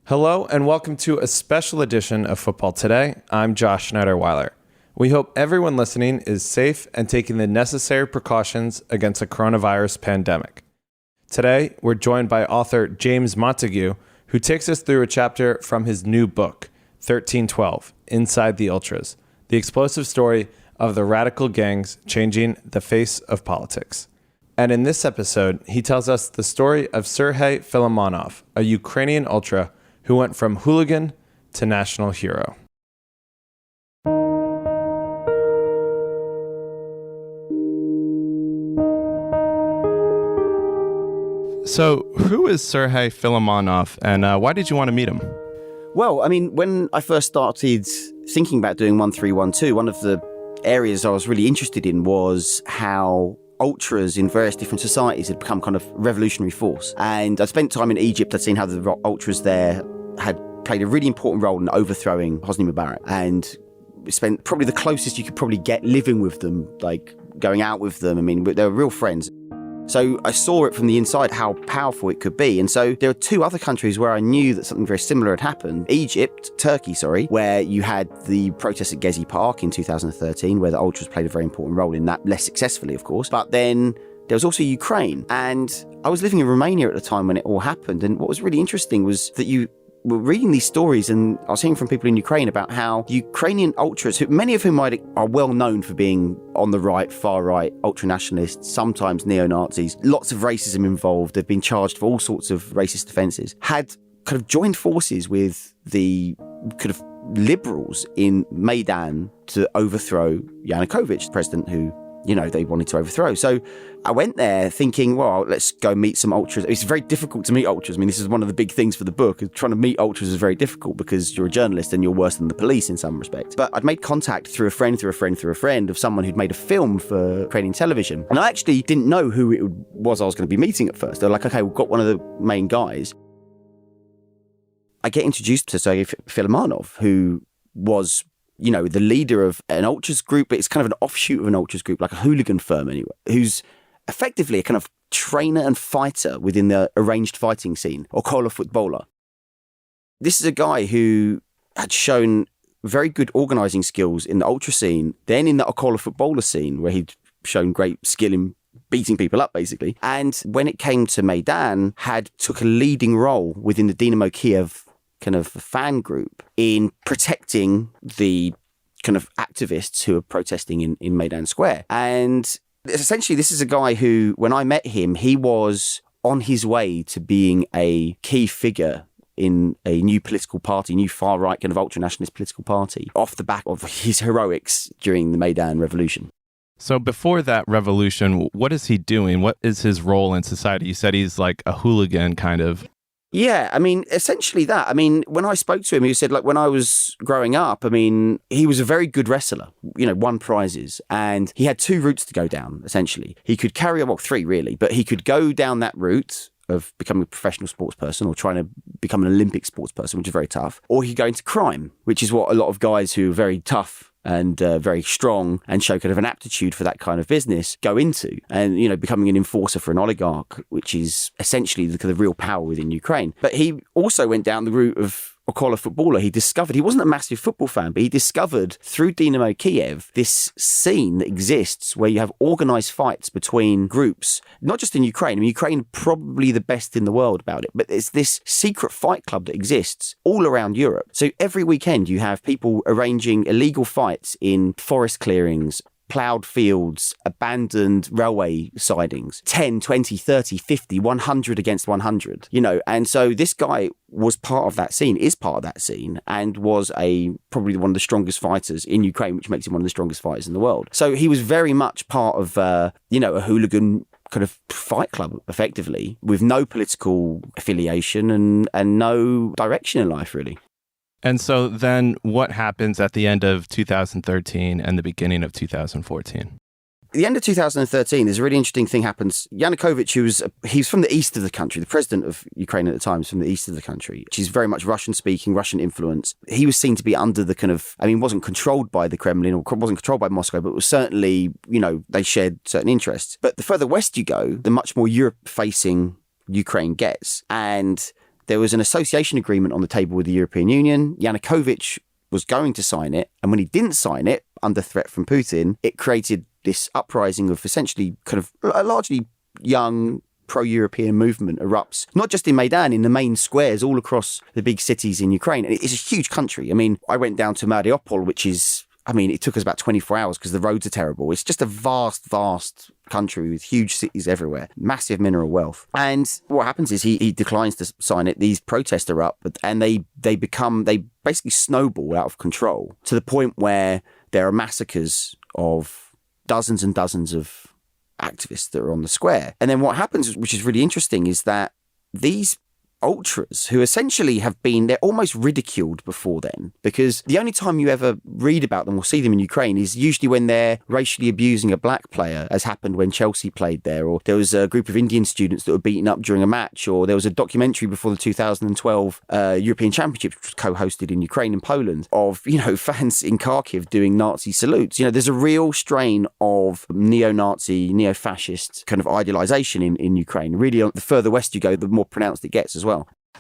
Hello and welcome to a special edition of Football Today. I'm Josh Schneider-Weiler. We hope everyone listening is safe and taking the necessary precautions against a coronavirus pandemic. Today, we're joined by author James Montague, who takes us through a chapter from his new book, 1312, Inside the Ultras, the explosive story of the radical gangs changing the face of politics. And in this episode, he tells us the story of Sergei Filimonov, a Ukrainian ultra who went from hooligan to national hero. So, who is Serhii Filimonov, and why did you want to meet him? Well, I mean, when I first started thinking about doing 1312, one of the areas I was really interested in was how ultras in various different societies had become kind of revolutionary force. And I spent time in Egypt. I'd seen how the ultras there had played a really important role in overthrowing Hosni Mubarak, and spent probably the closest you could probably get living with them, like going out with them. I mean, they were real friends. So I saw it from the inside how powerful it could be. And so there are two other countries where I knew that something very similar had happened. Turkey, where you had the protests at Gezi Park in 2013, where the ultras played a very important role in that, less successfully, of course. But then there was also Ukraine. And I was living in Romania at the time when it all happened. And what was really interesting was that you were reading these stories, and I was hearing from people in Ukraine about how Ukrainian ultras, many of whom are well known for being on the right, far right, ultra-nationalists, sometimes neo-Nazis, lots of racism involved, they've been charged for all sorts of racist offences, had kind of joined forces with the kind of liberals in Maidan to overthrow Yanukovych, the president who, they wanted to overthrow. So I went there thinking, well, let's go meet some ultras. It's very difficult to meet ultras. I mean, this is one of the big things for the book. Trying to meet ultras is very difficult because you're a journalist and you're worse than the police in some respects. But I'd made contact through a friend of someone who'd made a film for Ukrainian television. And I actually didn't know who it was I was going to be meeting at first. They were like, okay, we've got one of the main guys. I get introduced to Sergei Filimonov, who was the leader of an ultras group, but it's kind of an offshoot of an ultras group, like a hooligan firm anyway, who's effectively a kind of trainer and fighter within the arranged fighting scene, or Okola footballer. This is a guy who had shown very good organising skills in the ultra scene, then in the Okola footballer scene, where he'd shown great skill in beating people up, basically. And when it came to Maidan, took a leading role within the Dynamo Kiev kind of fan group in protecting the kind of activists who are protesting in Maidan Square. And essentially, this is a guy who, when I met him, he was on his way to being a key figure in a new political party, new far-right kind of ultra-nationalist political party, off the back of his heroics during the Maidan Revolution. So before that revolution, what is he doing? What is his role in society? You said he's like a hooligan, kind of. Yeah, I mean, essentially that. I mean, when I spoke to him, he said, like, when I was growing up, I mean, he was a very good wrestler, won prizes, and he had two routes to go down, essentially. He could three, really, but he could go down that route of becoming a professional sports person or trying to become an Olympic sports person, which is very tough, or he could go into crime, which is what a lot of guys who are very tough and very strong and show kind of an aptitude for that kind of business go into, and becoming an enforcer for an oligarch, which is essentially the kind of real power within Ukraine. But he also went down the route of Okola footballer. He wasn't a massive football fan, but he discovered through Dynamo Kiev this scene that exists where you have organised fights between groups, not just in Ukraine. I mean, Ukraine probably the best in the world about it, but it's this secret fight club that exists all around Europe. So every weekend you have people arranging illegal fights in forest clearings, ploughed fields, abandoned railway sidings, 10, 20, 30, 50, 100 against 100, and so this guy was part of that scene, is part of that scene, and was probably one of the strongest fighters in Ukraine, which makes him one of the strongest fighters in the world. So he was very much part of, a hooligan kind of fight club, effectively, with no political affiliation and no direction in life, really. And so then what happens at the end of 2013 and the beginning of 2014? At the end of 2013, there's a really interesting thing happens. Yanukovych, he's from the east of the country. The president of Ukraine at the time was from the east of the country, which is very much Russian-speaking, Russian influence. He was seen to be under the kind of, wasn't controlled by the Kremlin or wasn't controlled by Moscow, but was certainly, they shared certain interests. But the further west you go, the much more Europe-facing Ukraine gets. And there was an association agreement on the table with the European Union. Yanukovych was going to sign it. And when he didn't sign it, under threat from Putin, it created this uprising of essentially kind of a largely young pro-European movement erupts, not just in Maidan, in the main squares all across the big cities in Ukraine. And it's a huge country. I mean, I went down to Mariupol, which is, it took us about 24 hours because the roads are terrible. It's just a vast, vast country with huge cities everywhere, massive mineral wealth. And what happens is he declines to sign it. These protests are up and they basically snowball out of control to the point where there are massacres of dozens and dozens of activists that are on the square. And then what happens, which is really interesting, is that these ultras who essentially they're almost ridiculed before then, because the only time you ever read about them or see them in Ukraine is usually when they're racially abusing a black player, as happened when Chelsea played there, or there was a group of Indian students that were beaten up during a match, or there was a documentary before the 2012 European Championship, which was co-hosted in Ukraine and Poland, of, fans in Kharkiv doing Nazi salutes. There's a real strain of neo-Nazi, neo-fascist kind of idealization in Ukraine. Really, the further west you go, the more pronounced it gets as well.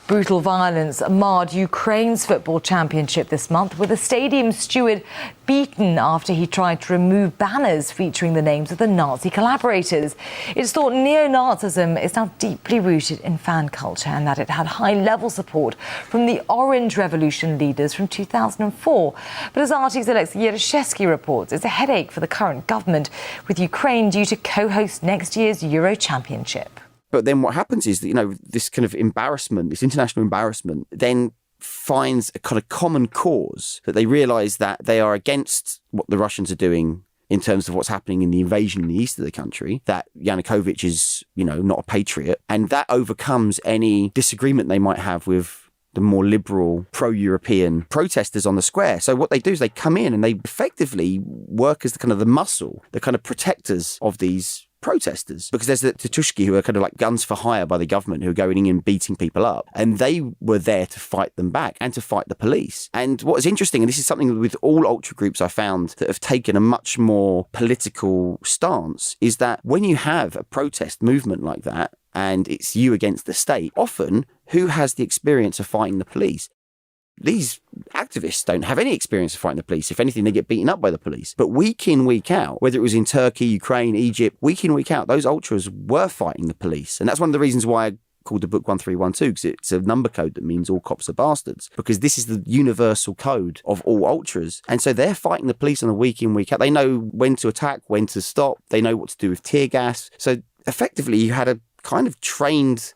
Brutal violence marred Ukraine's football championship this month, with a stadium steward beaten after he tried to remove banners featuring the names of the Nazi collaborators. It's thought neo-Nazism is now deeply rooted in fan culture and that it had high-level support from the Orange Revolution leaders from 2004. But as RT's Alexei Yereshevsky reports, it's a headache for the current government, with Ukraine due to co-host next year's Euro Championship. But then what happens is that, this kind of embarrassment, this international embarrassment, then finds a kind of common cause, that they realise that they are against what the Russians are doing in terms of what's happening in the invasion in the east of the country, that Yanukovych is, not a patriot, and that overcomes any disagreement they might have with the more liberal, pro-European protesters on the square. So what they do is they come in and they effectively work as the kind of the muscle, the kind of protectors of these protesters, because there's the Tatushki, who are kind of like guns for hire by the government, who are going in and beating people up, and they were there to fight them back and to fight the police. And what is interesting, and this is something with all ultra groups I found that have taken a much more political stance, is that when you have a protest movement like that and it's you against the state, often who has the experience of fighting the police? These activists don't have any experience of fighting the police. If anything, they get beaten up by the police. But week in, week out, whether it was in Turkey, Ukraine, Egypt, week in, week out, those ultras were fighting the police. And that's one of the reasons why I called the book 1312, because it's a number code that means all cops are bastards, because this is the universal code of all ultras. And so they're fighting the police on a week in, week out. They know when to attack, when to stop. They know what to do with tear gas. So effectively, you had a kind of trained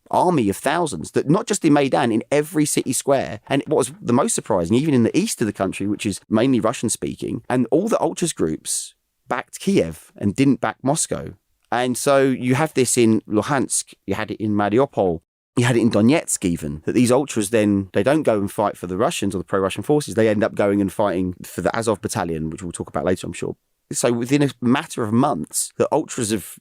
army of thousands that not just in Maidan, in every city square. And what was the most surprising, even in the east of the country, which is mainly Russian speaking, and all the ultras groups backed Kiev and didn't back Moscow. And so you have this in Luhansk, you had it in Mariupol, you had it in Donetsk even, that these ultras then, they don't go and fight for the Russians or the pro-Russian forces, they end up going and fighting for the Azov battalion, which we'll talk about later, I'm sure. So within a matter of months, the ultras of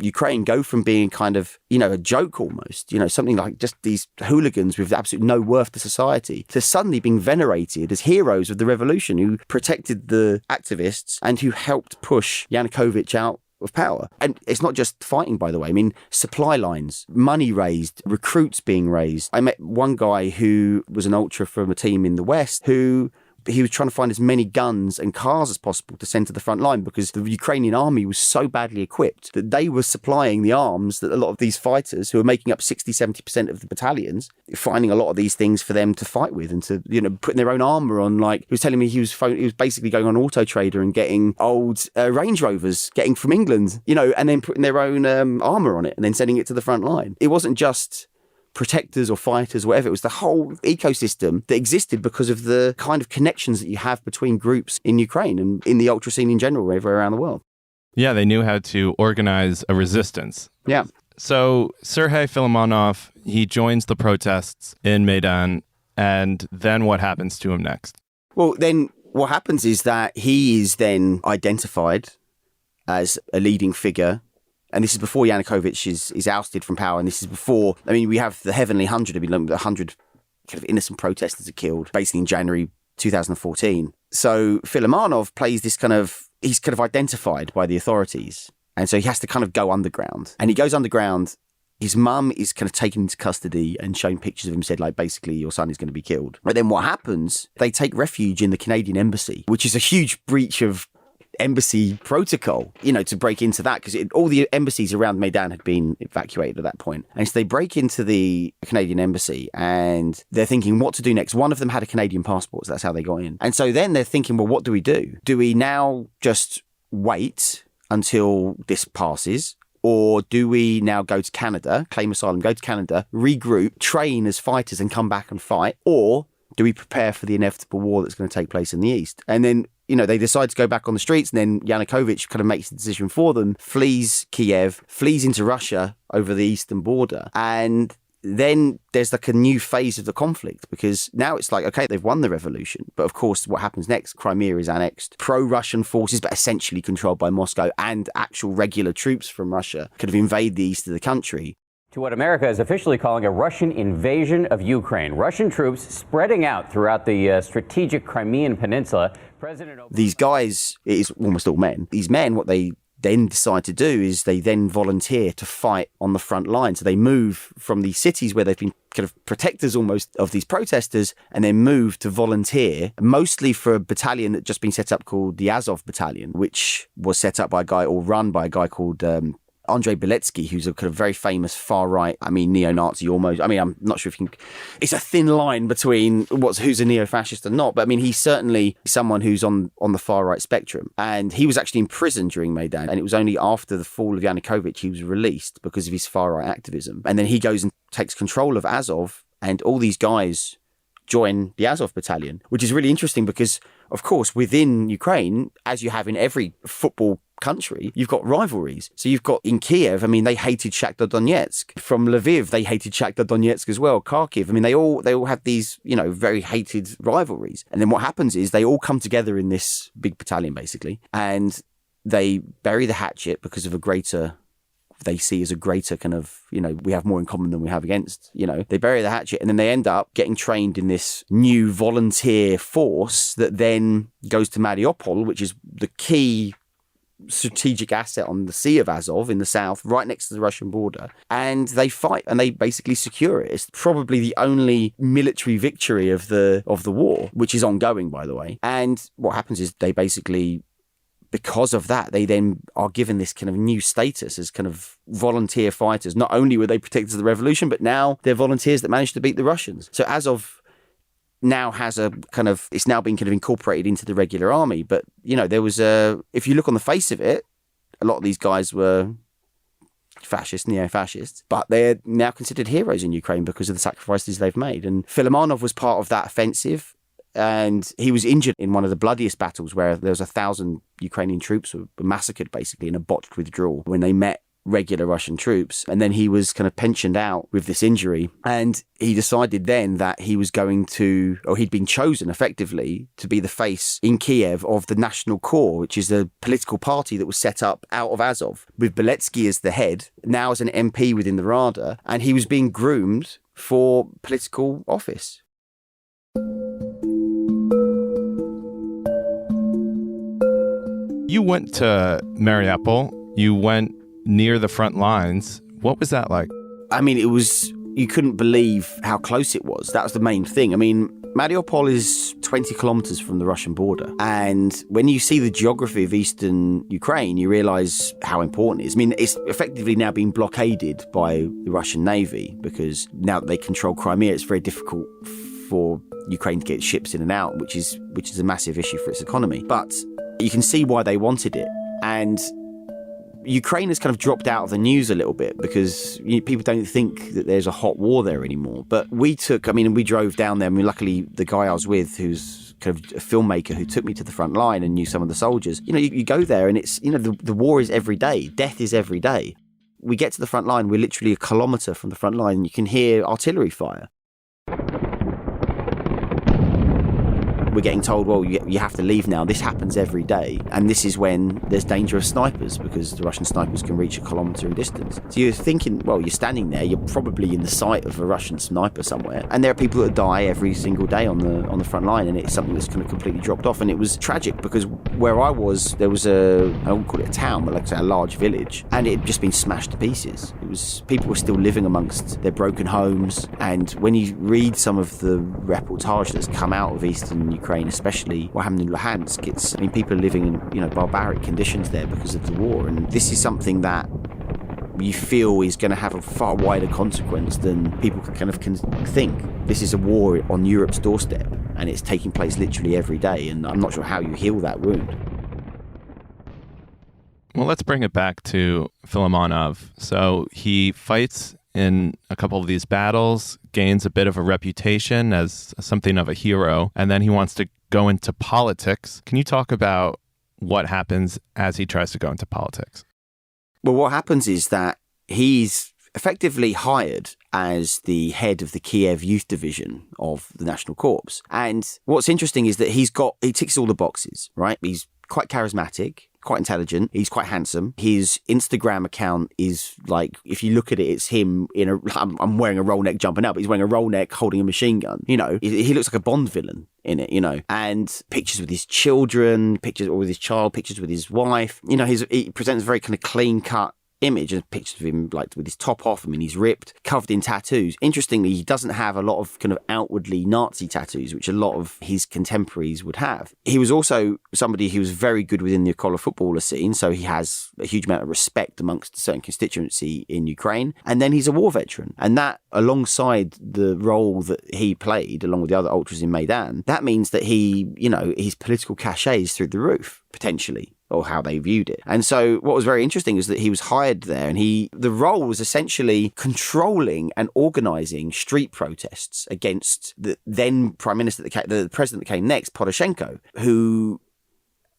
Ukraine go from being kind of, a joke almost, something like just these hooligans with absolutely no worth to society, to suddenly being venerated as heroes of the revolution who protected the activists and who helped push Yanukovych out of power. And it's not just fighting, by the way. Supply lines, money raised, recruits being raised. I met one guy who was an ultra from a team in the West who he was trying to find as many guns and cars as possible to send to the front line, because the Ukrainian army was so badly equipped that they were supplying the arms that a lot of these fighters, who are making up 60-70% of the battalions, finding a lot of these things for them to fight with and to, putting their own armour on. Like, he was telling me he was basically going on Auto Trader and getting old Range Rovers, getting from England, and then putting their own armour on it and then sending it to the front line. It wasn't just protectors or fighters, whatever. It was the whole ecosystem that existed because of the kind of connections that you have between groups in Ukraine and in the ultra scene in general, everywhere around the world. Yeah, they knew how to organize a resistance. Yeah. So Sergei Filimonov, he joins the protests in Maidan, and then what happens to him next? Well, then what happens is that he is then identified as a leading figure. And this is before Yanukovych is ousted from power. And this is before, we have the Heavenly 100, 100 kind of innocent protesters are killed, basically in January 2014. So Filimonov plays this he's kind of identified by the authorities. And so he has to kind of go underground. And he goes underground His mum is kind of taken into custody and shown pictures of him, said, like, basically, your son is going to be killed. But then what happens, they take refuge in the Canadian embassy, which is a huge breach of embassy protocol, to break into that, because all the embassies around Maidan had been evacuated at that point. And so they break into the Canadian embassy and they're thinking what to do next. One of them had a Canadian passport, so that's how they got in. And so then they're thinking, well, what do we do? Do we now just wait until this passes? Or do we now go to Canada, claim asylum, go to Canada, regroup, train as fighters and come back and fight? Or do we prepare for the inevitable war that's going to take place in the east? And then, they decide to go back on the streets, and then Yanukovych kind of makes the decision for them, flees Kiev, flees into Russia over the eastern border. And then there's like a new phase of the conflict, because now it's like, okay, they've won the revolution. But of course, what happens next? Crimea is annexed. Pro-Russian forces, but essentially controlled by Moscow, and actual regular troops from Russia kind of invade the east of the country. To what America is officially calling a Russian invasion of Ukraine. Russian troops spreading out throughout the strategic Crimean Peninsula. These guys, it is almost all men. These men, what they then decide to do is they then volunteer to fight on the front line. So they move from these cities where they've been kind of protectors almost of these protesters, and then move to volunteer, mostly for a battalion that just been set up called the Azov Battalion, which was set up by a guy, or run by a guy called Andrei Beletsky, who's a kind of very famous far-right, neo-Nazi almost. I'm not sure if you can... It's a thin line between who's a neo-fascist and not, but he's certainly someone who's on the far-right spectrum. And he was actually in prison during Maidan, and it was only after the fall of Yanukovych he was released because of his far-right activism. And then he goes and takes control of Azov, and all these guys join the Azov Battalion, which is really interesting because, of course, within Ukraine, as you have in every football country, you've got rivalries. So you've got in Kiev, they hated Shakhtar Donetsk. From Lviv, they hated Shakhtar Donetsk as well. Kharkiv, they all have these, very hated rivalries. And then what happens is they all come together in this big battalion, basically, and they bury the hatchet because of they see as a greater kind of, we have more in common than we have against, they bury the hatchet, and then they end up getting trained in this new volunteer force that then goes to Mariupol, which is the key strategic asset on the Sea of Azov in the south, right next to the Russian border. And they fight and they basically secure it. It's probably the only military victory of the war, which is ongoing, by the way. And what happens is they basically, because of that, they then are given this kind of new status as kind of volunteer fighters. Not only were they protectors of the revolution, but now they're volunteers that managed to beat the Russians. So Azov now has it's now been kind of incorporated into the regular army. But, there was if you look on the face of it, a lot of these guys were fascists, neo-fascists, but they're now considered heroes in Ukraine because of the sacrifices they've made. And Filimonov was part of that offensive. And he was injured in one of the bloodiest battles where there was 1,000 Ukrainian troops who were massacred basically in a botched withdrawal when they met regular Russian troops. And then he was kind of pensioned out with this injury. And he decided then that he was he'd been chosen effectively to be the face in Kiev of the National Corps, which is a political party that was set up out of Azov, with Beletsky as the head, now as an MP within the Rada. And he was being groomed for political office. You went to Mariupol. You went near the front lines. What was that like? You couldn't believe how close it was. That was the main thing. Mariupol is 20 kilometers from the Russian border. And when you see the geography of eastern Ukraine, you realize how important it is. It's effectively now being blockaded by the Russian Navy because now that they control Crimea, it's very difficult for Ukraine to get ships in and out, which is a massive issue for its economy. But you can see why they wanted it. And Ukraine has kind of dropped out of the news a little bit because people don't think that there's a hot war there anymore. But we drove down there. Luckily, the guy I was with, who's kind of a filmmaker who took me to the front line and knew some of the soldiers, you go there and it's, the war is every day. Death is every day. We get to the front line. We're literally a kilometre from the front line and you can hear artillery fire. we're getting told, well, you have to leave now. This happens every day. And this is when there's danger of snipers, because the Russian snipers can reach a kilometre in distance. So you're thinking, well, you're standing there, you're probably in the sight of a Russian sniper somewhere. And there are people that die every single day on the front line, and it's something that's kind of completely dropped off. And it was tragic because where I was, there was I wouldn't call it a town, but like I say, a large village, and it had just been smashed to pieces. People were still living amongst their broken homes. And when you read some of the reportage that's come out of eastern Ukraine, especially what happened in Luhansk, people are living in barbaric conditions there because of the war. And this is something that you feel is going to have a far wider consequence than people can think. This is a war on Europe's doorstep, and it's taking place literally every day, and I'm not sure how you heal that wound. Well, let's bring it back to Filimonov. So he fights in a couple of these battles, gains a bit of a reputation as something of a hero, and then he wants to go into politics. Can you talk about what happens as he tries to go into politics? Well, what happens is that he's effectively hired as the head of the Kiev youth division of the National Corps. And what's interesting is that he ticks all the boxes, right? He's quite charismatic, quite intelligent. He's quite handsome. His Instagram account is like, if you look at it, it's him I'm wearing a roll neck jumping up, but he's wearing a roll neck holding a machine gun. He looks like a Bond villain in it, and pictures with his children, pictures with his child, pictures with his wife. He presents a very kind of clean cut image and pictures of him like with his top off. He's ripped, covered in tattoos. Interestingly, he doesn't have a lot of kind of outwardly Nazi tattoos, which a lot of his contemporaries would have. He was also somebody who was very good within the collar footballer scene, so he has a huge amount of respect amongst a certain constituency in Ukraine. And then he's a war veteran, and that, alongside the role that he played along with the other ultras in Maidan, that means that his political cachet is through the roof, potentially, or how they viewed it. And so what was very interesting is that he was hired there, and the role was essentially controlling and organising street protests against the then Prime Minister, the president that came next, Poroshenko, who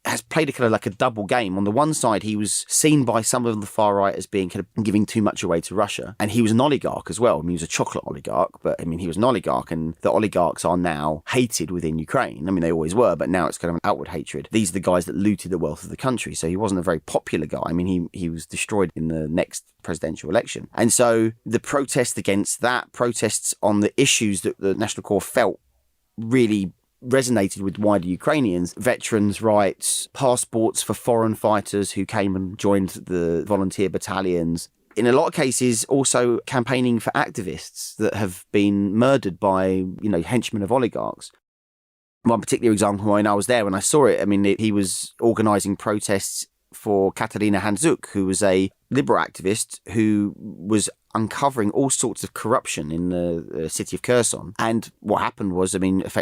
has played a kind of like a double game. On the one side, he was seen by some of the far right as being kind of giving too much away to Russia. And he was an oligarch as well. He was a chocolate oligarch, but he was an oligarch, and the oligarchs are now hated within Ukraine. They always were, but now it's kind of an outward hatred. These are the guys that looted the wealth of the country. So he wasn't a very popular guy. He was destroyed in the next presidential election. And so the protests against that, protests on the issues that the National Corps felt really resonated with wider Ukrainians: veterans' rights, passports for foreign fighters who came and joined the volunteer battalions. In a lot of cases, also campaigning for activists that have been murdered by, henchmen of oligarchs. One particular example, when I was there, when I saw it, he was organising protests for Katerina Handzuk, who was a liberal activist who was uncovering all sorts of corruption in the city of Kherson. And what happened was,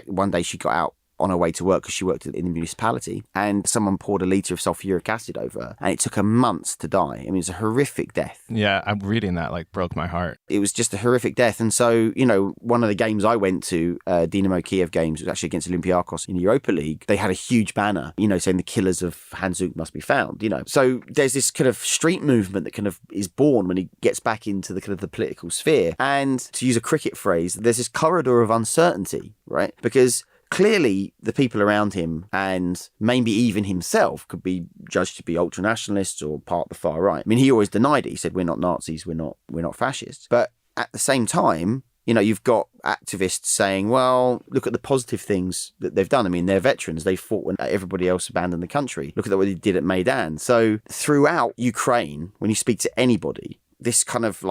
one day she got out on her way to work, because she worked in the municipality, and someone poured a litre of sulfuric acid over her, and it took her months to die. It was a horrific death. Yeah, I'm reading that, broke my heart. It was just a horrific death. And so, one of the games I went to, Dynamo Kiev games, was actually against Olympiacos in the Europa League. They had a huge banner, saying the killers of Handzuk must be found, So there's this kind of street movement that kind of is born when he gets back into the kind of the political sphere. And to use a cricket phrase, there's this corridor of uncertainty, right? Because clearly, the people around him, and maybe even himself, could be judged to be ultra-nationalists or part of the far right. He always denied it. He said, we're not Nazis, we're not fascists. But at the same time, you've got activists saying, well, look at the positive things that they've done. They're veterans. They fought when everybody else abandoned the country. Look at what they did at Maidan. So throughout Ukraine, when you speak to anybody, this kind of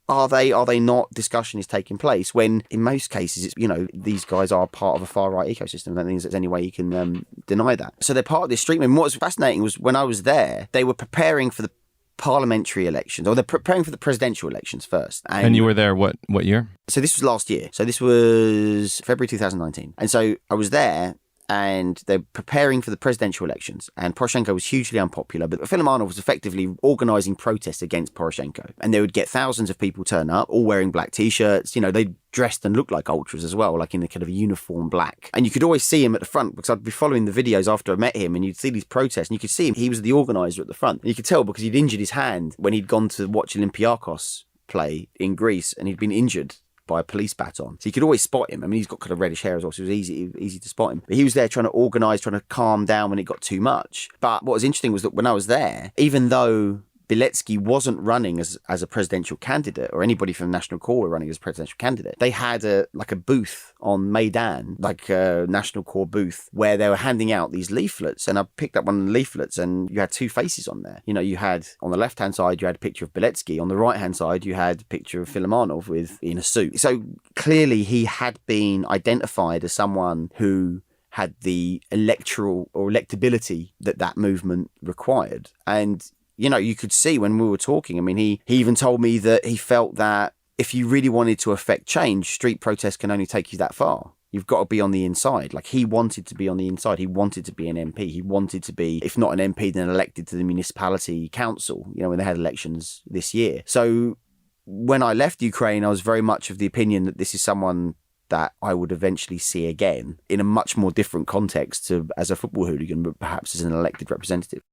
are they not discussion is taking place, when in most cases it's, these guys are part of a far right ecosystem. I don't think there's any way you can deny that. So they're part of this street movement. What was fascinating was when I was there, they were preparing for the parliamentary elections, or they're preparing for the presidential elections first. And you were there what year? So this was last year. So this was February 2019. And so I was there, and they're preparing for the presidential elections. And Poroshenko was hugely unpopular, but Filimonov was effectively organising protests against Poroshenko. And they would get thousands of people turn up, all wearing black T-shirts. They dressed and looked like ultras as well, like in a kind of uniform black. And you could always see him at the front, because I'd be following the videos after I met him, and you'd see these protests, and you could see him. He was the organiser at the front. And you could tell because he'd injured his hand when he'd gone to watch Olympiacos play in Greece, and he'd been injured by a police baton. So you could always spot him. I mean, he's got kind of reddish hair as well, so it was easy to spot him. But he was there trying to organise, trying to calm down when it got too much. But what was interesting was that when I was there, even though Bilecki wasn't running as a presidential candidate, or anybody from the National Corps were running as a presidential candidate, they had a booth on Maidan, like a National Corps booth, where they were handing out these leaflets. And I picked up one of the leaflets, and you had two faces on there. You know, you had on the left-hand side, you had a picture of Bilecki. On the right-hand side, you had a picture of Filimonov in a suit. So clearly he had been identified as someone who had the electoral or electability that movement required. And you know, you could see when we were talking, I mean, he even told me that he felt that if you really wanted to affect change, street protests can only take you that far. You've got to be on the inside. Like, he wanted to be on the inside. He wanted to be an MP. He wanted to be, if not an MP, then elected to the municipality council, you know, when they had elections this year. So when I left Ukraine, I was very much of the opinion that this is someone that I would eventually see again in a much more different context to as a football hooligan, but perhaps as an elected representative.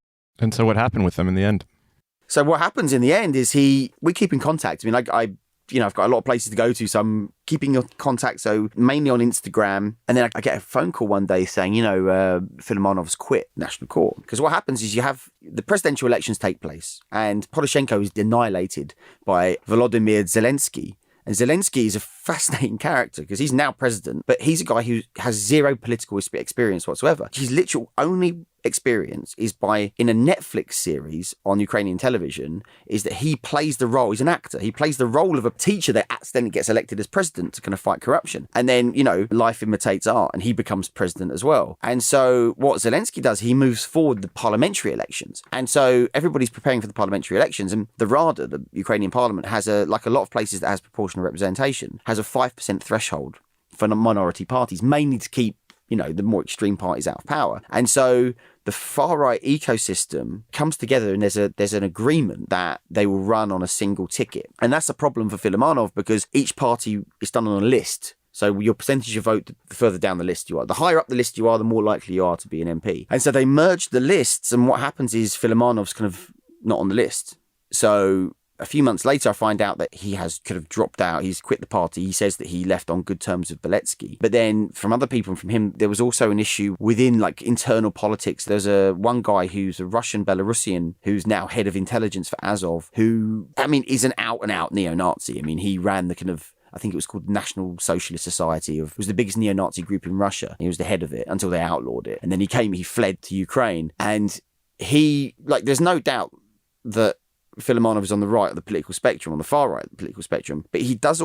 And so what happened with them in the end? So what happens in the end is we keep in contact. I mean, I've got a lot of places to go to, so I'm keeping in contact. So mainly on Instagram. And then I get a phone call one day saying, Filimonov's quit National Corps. Because what happens is you have the presidential elections take place and Poroshenko is annihilated by Volodymyr Zelensky. And Zelensky is a fascinating character because he's now president, but he's a guy who has zero political experience whatsoever. His literal only experience is in a Netflix series on Ukrainian television, is that he plays the role, he's an actor, he plays the role of a teacher that accidentally gets elected as president to kind of fight corruption. And then, life imitates art and he becomes president as well. And so what Zelensky does, he moves forward the parliamentary elections. And so everybody's preparing for the parliamentary elections, and the Rada, the Ukrainian parliament, has like a lot of places that has proportional representation, has a 5% threshold for minority parties, mainly to keep the more extreme parties out of power. And so the far-right ecosystem comes together and there's an agreement that they will run on a single ticket. And that's a problem for Filimonov because each party is done on a list. So your percentage of vote, the further down the list you are. The higher up the list you are, the more likely you are to be an MP. And so they merged the lists, and what happens is Filimonov's kind of not on the list. So a few months later, I find out that he has kind of dropped out. He's quit the party. He says that he left on good terms with Bilecki. But then from other people and from him, there was also an issue within like internal politics. There's one guy who's a Russian Belarusian who's now head of intelligence for Azov, who, is an out and out neo-Nazi. He ran the kind of, I think it was called National Socialist Society. It was the biggest neo-Nazi group in Russia. He was the head of it until they outlawed it. And then he fled to Ukraine. And there's no doubt that Filimonov is on the right of the political spectrum, on the far right of the political spectrum, but he does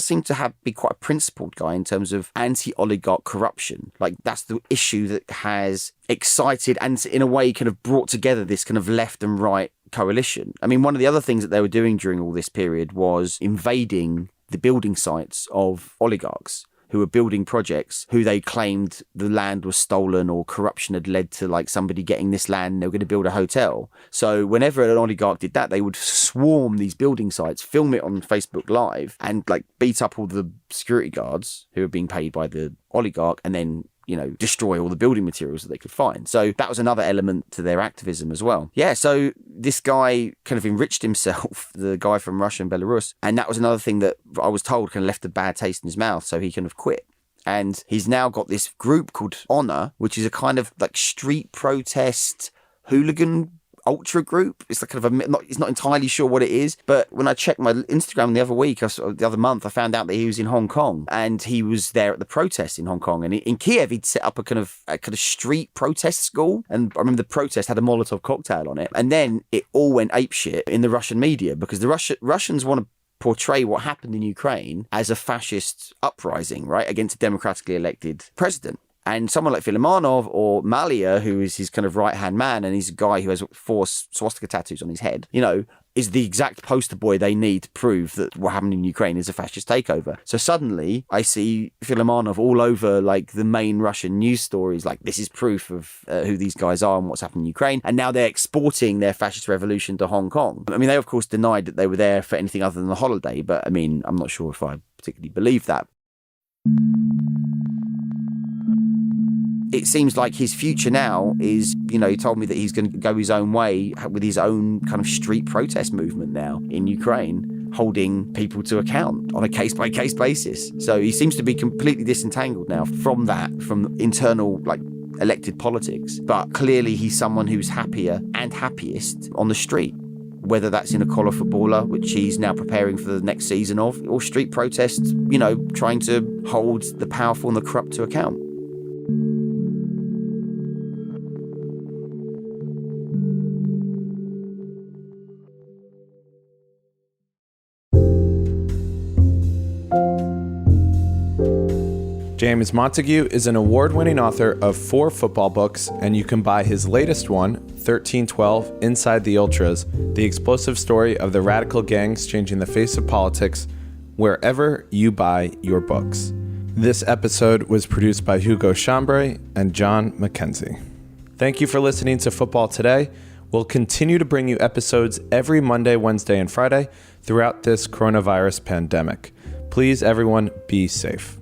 seem to be quite a principled guy in terms of anti-oligarch corruption. Like, that's the issue that has excited and in a way kind of brought together this kind of left and right coalition. One of the other things that they were doing during all this period was invading the building sites of oligarchs who were building projects, who they claimed the land was stolen or corruption had led to like somebody getting this land and they were going to build a hotel. So whenever an oligarch did that, they would swarm these building sites, film it on Facebook Live and like beat up all the security guards who were being paid by the oligarch and then destroy all the building materials that they could find. So that was another element to their activism as well. Yeah, so this guy kind of enriched himself, the guy from Russia and Belarus, and that was another thing that I was told kind of left a bad taste in his mouth, so he kind of quit. And he's now got this group called Honor, which is a kind of like street protest hooligan ultra group. It's like kind of it's not entirely sure what it is, but when I checked my Instagram the other month, I found out that he was in Hong Kong and he was there at the protest in Hong Kong. And in Kiev, he'd set up a kind of street protest school. And I remember the protest had a Molotov cocktail on it. And then it all went apeshit in the Russian media because the Russians want to portray what happened in Ukraine as a fascist uprising, right, against a democratically elected president. And someone like Filimonov or Malia, who is his kind of right-hand man, and he's a guy who has 4 swastika tattoos on his head, is the exact poster boy they need to prove that what happened in Ukraine is a fascist takeover. So suddenly I see Filimonov all over like the main Russian news stories, like this is proof of who these guys are and what's happened in Ukraine. And now they're exporting their fascist revolution to Hong Kong. They of course denied that they were there for anything other than the holiday, but I'm not sure if I particularly believe that. It seems like his future now is, he told me that he's going to go his own way with his own kind of street protest movement now in Ukraine. holding people to account on a case-by-case basis. So he seems to be completely disentangled now from internal, elected politics. But clearly he's someone who's happier and happiest on the street, whether that's in a collar footballer, which he's now preparing for the next season of, or street protests, trying to hold the powerful and the corrupt to account. James Montague is an award-winning author of 4 football books, and you can buy his latest one, 1312 Inside the Ultras, the explosive story of the radical gangs changing the face of politics, wherever you buy your books. This episode was produced by Hugo Chambray and John McKenzie. Thank you for listening to Football Today. We'll continue to bring you episodes every Monday, Wednesday, and Friday throughout this coronavirus pandemic. Please, everyone, be safe.